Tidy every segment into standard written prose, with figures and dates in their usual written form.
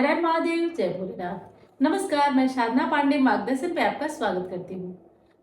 हर हर महादेव, जय भोलेनाथ। नमस्कार, मैं साधना पांडे मार्गदर्शन पे आपका स्वागत करती हूँ।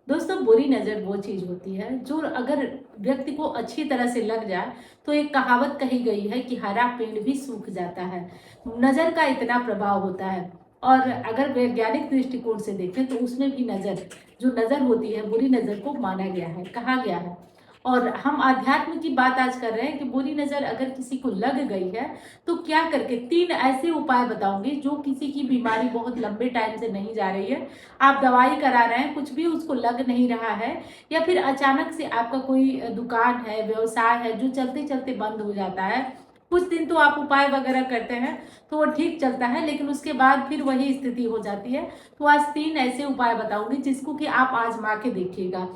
दोस्तों, बुरी नजर वो चीज होती है जो अगर व्यक्ति को अच्छी तरह से लग जाए तो एक कहावत कही गई है कि हरा पेड़ भी सूख जाता है। नजर का इतना प्रभाव होता है। और अगर वैज्ञानिक दृष्टिकोण से देखें तो उसमें भी जो नजर होती है, बुरी नजर को माना गया है, कहा गया है। और हम आध्यात्म की बात आज कर रहे हैं कि बुरी नजर अगर किसी को लग गई है तो क्या करके 3 ऐसे उपाय बताऊंगी जो किसी की बीमारी बहुत लंबे टाइम से नहीं जा रही है, आप दवाई करा रहे हैं, कुछ भी उसको लग नहीं रहा है, या फिर अचानक से आपका कोई दुकान है, व्यवसाय है जो चलते चलते बंद हो जाता है। कुछ दिन तो आप उपाय वगैरह करते हैं तो वो ठीक चलता है, लेकिन उसके बाद फिर वही स्थिति हो जाती है। तो आज 3 ऐसे उपाय बताऊंगी जिसको कि आप आजमा के देखिएगा।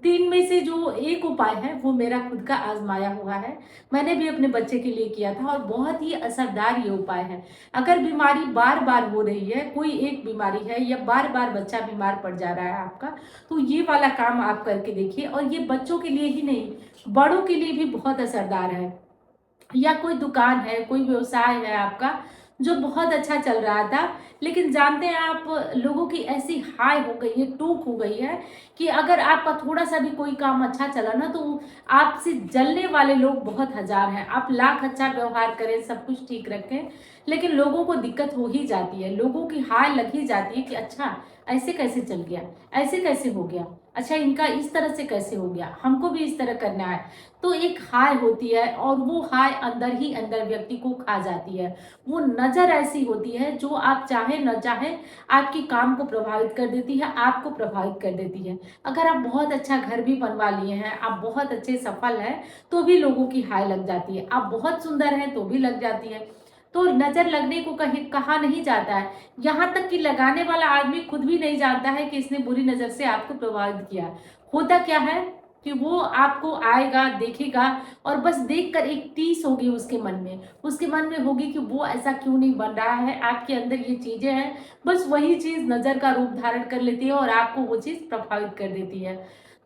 3 में से जो एक उपाय है वो मेरा खुद का आजमाया हुआ है। मैंने भी अपने बच्चे के लिए किया था और बहुत ही असरदार ये उपाय है। अगर बीमारी बार बार हो रही है, कोई एक बीमारी है या बार बार बच्चा बीमार पड़ जा रहा है आपका, तो ये वाला काम आप करके देखिए। और ये बच्चों के लिए ही नहीं, बड़ों के लिए भी बहुत असरदार है। या कोई दुकान है, कोई व्यवसाय है आपका जो बहुत अच्छा चल रहा था, लेकिन जानते हैं आप, लोगों की ऐसी हाय हो गई है, टूक हो गई है कि अगर आपका थोड़ा सा भी कोई काम अच्छा चला ना तो आपसे जलने वाले लोग बहुत हजार हैं। आप लाख अच्छा व्यवहार करें, सब कुछ ठीक रखें, लेकिन लोगों को दिक्कत हो ही जाती है, लोगों की हाय लग ही जाती है कि अच्छा ऐसे कैसे चल गया, ऐसे कैसे हो गया, अच्छा इनका इस तरह से कैसे हो गया, हमको भी इस तरह करना है। तो एक हाय होती है और वो हाय अंदर ही अंदर व्यक्ति को खा जाती है। वो नजर ऐसी होती है जो आप चाहे न चाहे आपके काम को प्रभावित कर देती है, आपको प्रभावित कर देती है। अगर आप बहुत अच्छा घर भी बनवा लिए हैं, आप बहुत अच्छे सफल हैं, तो भी लोगों की हाय लग जाती है। आप बहुत सुंदर हैं तो भी लग जाती है। तो नजर लगने को कहीं कहा नहीं जाता है, यहाँ तक कि लगाने वाला आदमी खुद भी नहीं जानता है कि इसने बुरी नजर से आपको प्रभावित किया। होता क्या है कि वो आपको आएगा, देखेगा, और बस देखकर एक टीस होगी उसके मन में, उसके मन में होगी कि वो ऐसा क्यों नहीं बन रहा है, आपके अंदर ये चीजें हैं। बस वही चीज नजर का रूप धारण कर लेती है और आपको वो चीज प्रभावित कर देती है।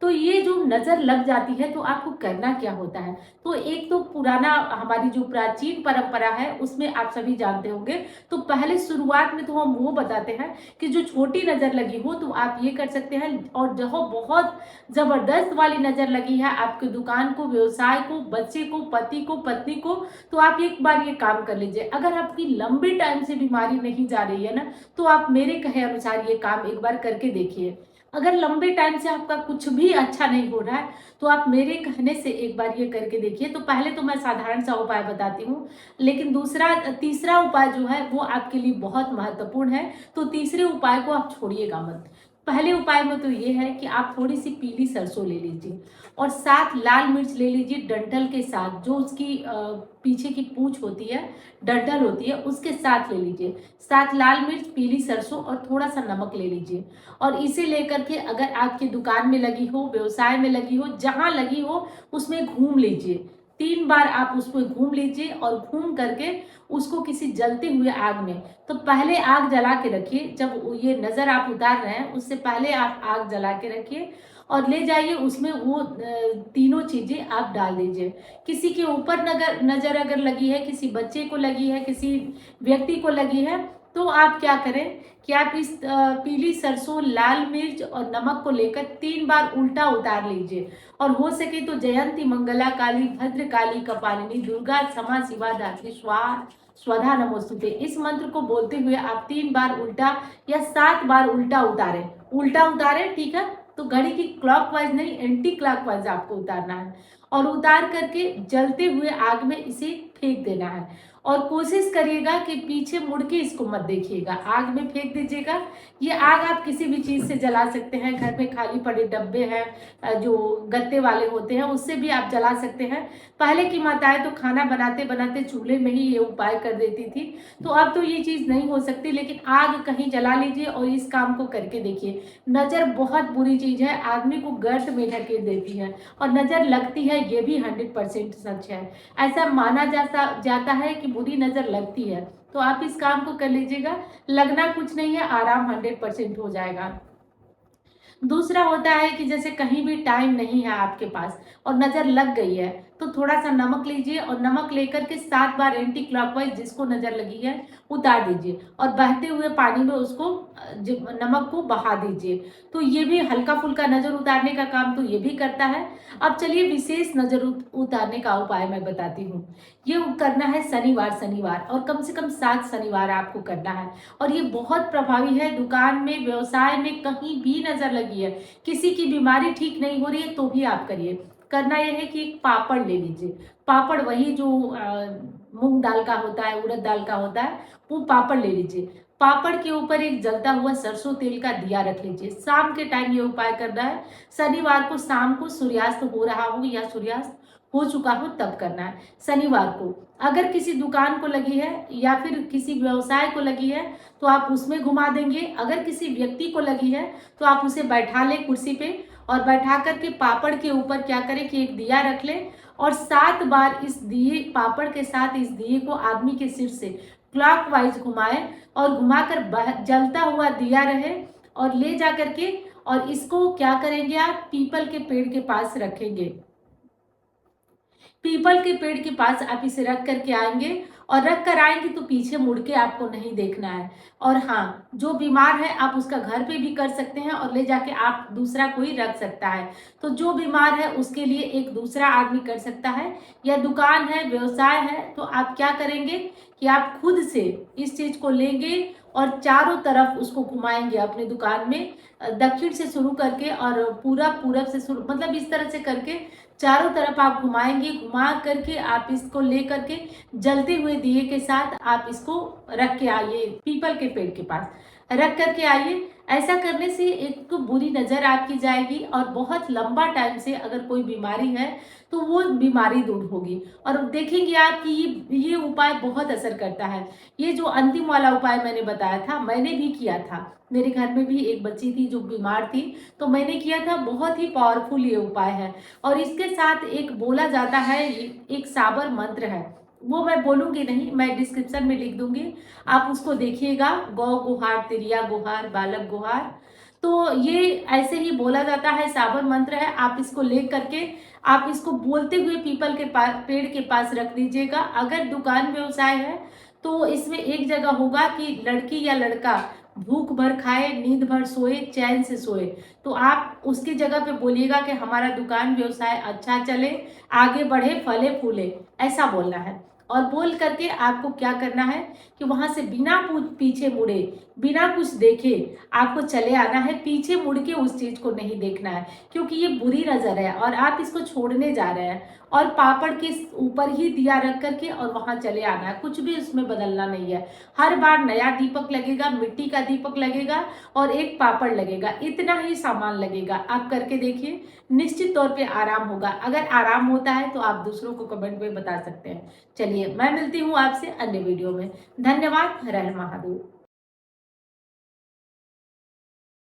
तो ये जो नजर लग जाती है तो आपको करना क्या होता है। तो एक तो पुराना, हमारी जो प्राचीन परंपरा है उसमें आप सभी जानते होंगे। तो पहले शुरुआत में तो हम वो बताते हैं कि जो छोटी नजर लगी हो तो आप ये कर सकते हैं, और जो बहुत जबरदस्त वाली नजर लगी है आपके दुकान को, व्यवसाय को, बच्चे को, पति को, पत्नी को, तो आप एक बार ये काम कर लीजिए। अगर आपकी लंबे टाइम से बीमारी नहीं जा रही है ना, तो आप मेरे कहे अनुसार ये काम एक बार करके देखिए। अगर लंबे टाइम से आपका कुछ भी अच्छा नहीं हो रहा है तो आप मेरे कहने से एक बार ये करके देखिए। तो पहले तो मैं साधारण सा उपाय बताती हूँ, लेकिन तीसरा उपाय जो है वो आपके लिए बहुत महत्वपूर्ण है। तो तीसरे उपाय को आप छोड़िएगा मत। पहले उपाय में तो ये है कि आप थोड़ी सी पीली सरसों ले लीजिए और 7 लाल मिर्च ले लीजिए डंठल के साथ, जो उसकी पीछे की पूंछ होती है, डंठल होती है, उसके साथ ले लीजिए। 7 लाल मिर्च, पीली सरसों और थोड़ा सा नमक ले लीजिए। और इसे लेकर के अगर आपकी दुकान में लगी हो, व्यवसाय में लगी हो, जहां लगी हो उसमें घूम लीजिए। 3 बार आप उसको घूम लीजिए और घूम करके उसको किसी जलते हुए आग में, तो पहले आग जला के रखिए। जब ये नजर आप उतार रहे हैं उससे पहले आप आग जला के रखिए और ले जाइए, उसमें वो तीनों चीजें आप डाल दीजिए। किसी के ऊपर नजर अगर लगी है, किसी बच्चे को लगी है, किसी व्यक्ति को लगी है, तो आप क्या करें कि आप इस पीली सरसों, लाल मिर्च और नमक को लेकर 3 बार उल्टा उतार लीजिए। और हो सके तो जयंती मंगला काली भद्र काली कपालिनी दुर्गा क्षमा शिवा धात्री स्वाहा स्वधा नमोस्तुते, इस मंत्र को बोलते हुए आप 3 बार उल्टा या 7 बार उल्टा उतारें। उल्टा उतारें, ठीक है। तो घड़ी की क्लॉकवाइज नहीं, एंटी क्लॉकवाइज आपको उतारना है। और उतार करके जलते हुए आग में इसे फेंक देना है। और कोशिश करिएगा कि पीछे मुड़ के इसको मत देखिएगा, आग में फेंक दीजिएगा। ये आग आप किसी भी चीज से जला सकते हैं, घर में खाली पड़े डब्बे हैं जो गत्ते वाले होते हैं उससे भी आप जला सकते हैं। पहले की माताएं तो खाना बनाते बनाते चूल्हे में ही ये उपाय कर देती थी, तो अब तो ये चीज नहीं हो सकती, लेकिन आग कहीं जला लीजिए और इस काम को करके देखिए। नजर बहुत बुरी चीज है, आदमी को गर्त में ढकेल देती है, और नजर लगती है ये भी 100% सच है। ऐसा माना जाता है कि बुरी नजर लगती है। तो आप इस काम को कर लीजिएगा, लगना कुछ नहीं है, आराम 100% हो जाएगा। दूसरा होता है कि जैसे कहीं भी टाइम नहीं है आपके पास और नजर लग गई है, तो थोड़ा सा नमक लीजिए और नमक लेकर के 7 बार एंटी क्लॉकवाइज जिसको नजर लगी है उतार दीजिए और बहते हुए पानी में उसको नमक को बहा दीजिए। तो ये भी हल्का फुल्का नजर उतारने का काम तो ये भी करता है। अब चलिए विशेष नजर उतारने का उपाय मैं बताती हूँ। ये करना है शनिवार शनिवार, और कम से कम 7 शनिवार आपको करना है। और ये बहुत प्रभावी है। दुकान में, व्यवसाय में कहीं भी नजर लगी है, किसी की बीमारी ठीक नहीं हो रही है, तो भी आप करिए। करना यह है कि एक पापड़ ले लीजिए। पापड़ वही जो मूंग दाल का होता है, उड़द दाल का होता है, वो पापड़ ले लीजिए। पापड़ के ऊपर एक जलता हुआ सरसों तेल का दिया रख लीजिए। शाम के टाइम ये उपाय करना है। शनिवार को शाम को सूर्यास्त हो रहा हो या सूर्यास्त हो चुका हो तब करना है शनिवार को। अगर किसी दुकान को लगी है या फिर किसी व्यवसाय को लगी है तो आप उसमें घुमा देंगे। अगर किसी व्यक्ति को लगी है तो आप उसे बैठा ले कुर्सी पे, और बैठा करके पापड़ के ऊपर क्या करें कि एक दिया रख ले और 7 बार इस दिए, पापड़ के साथ इस दिए को आदमी के सिर से क्लॉकवाइज घुमाएं और घुमाकर जलता हुआ दिया रहे और ले जा करके, और इसको क्या करेंगे आप पीपल के पेड़ के पास रखेंगे। पीपल के पेड़ के पास आप इसे रख करके आएंगे, और रख कर आएंगे तो पीछे मुड़ के आपको नहीं देखना है। और हाँ, जो बीमार है आप उसका घर पे भी कर सकते हैं और ले जाके आप दूसरा कोई रख सकता है। तो जो बीमार है उसके लिए एक दूसरा आदमी कर सकता है, या दुकान है, व्यवसाय है, तो आप क्या करेंगे कि आप खुद से इस चीज को लेंगे और चारों तरफ उसको घुमाएंगे अपने दुकान में। दक्षिण से शुरू करके और पूरा पूरब से शुरू, मतलब इस तरह से करके चारों तरफ आप घुमाएंगे। घुमा करके आप इसको ले करके जलते हुए दिए के साथ आप इसको रख के आइए, पीपल के पेड़ के पास रख करके आइए। ऐसा करने से एक तो बुरी नजर आपकी जाएगी, और बहुत लंबा टाइम से अगर कोई बीमारी है तो वो बीमारी दूर होगी। और देखेंगे आप कि ये उपाय बहुत असर करता है। ये जो अंतिम वाला उपाय मैंने बताया था, मैंने भी किया था। मेरे घर में भी एक बच्ची थी जो बीमार थी, तो मैंने किया था। बहुत ही पावरफुल ये उपाय है। और इसके साथ एक बोला जाता है, एक साबर मंत्र है, वो मैं बोलूंगी नहीं, मैं डिस्क्रिप्शन में लिख दूंगी, आप उसको देखिएगा। गौ गुहार, तिरिया गुहार, बालक गुहार। तो ये ऐसे ही बोला जाता है, साबर मंत्र है। आप इसको ले करके आप इसको बोलते हुए पीपल के पास, पेड़ के पास रख दीजिएगा। अगर दुकान व्यवसाय है तो इसमें एक जगह होगा कि लड़की या लड़का भूख भर खाए, नींद भर सोए, चैन से सोए। तो आप उसकी जगह पे बोलिएगा कि हमारा दुकान व्यवसाय अच्छा चले, आगे बढ़े, फले फूले, ऐसा बोलना है। और बोल करके आपको क्या करना है कि वहां से बिना पीछे मुड़े, बिना कुछ देखे आपको चले आना है। पीछे मुड़ के उस चीज को नहीं देखना है, क्योंकि ये बुरी नजर है और आप इसको छोड़ने जा रहे हैं। और पापड़ के ऊपर ही दिया रख करके और वहां चले आना है, कुछ भी उसमें बदलना नहीं है। हर बार नया दीपक लगेगा, मिट्टी का दीपक लगेगा और एक पापड़ लगेगा, इतना ही सामान लगेगा। आप करके देखिए, निश्चित तौर पे आराम होगा। अगर आराम होता है तो आप दूसरों को कमेंट में बता सकते हैं। चलिए, मैं मिलती हूँ आपसे अन्य वीडियो में। धन्यवाद। हर हर महादेव।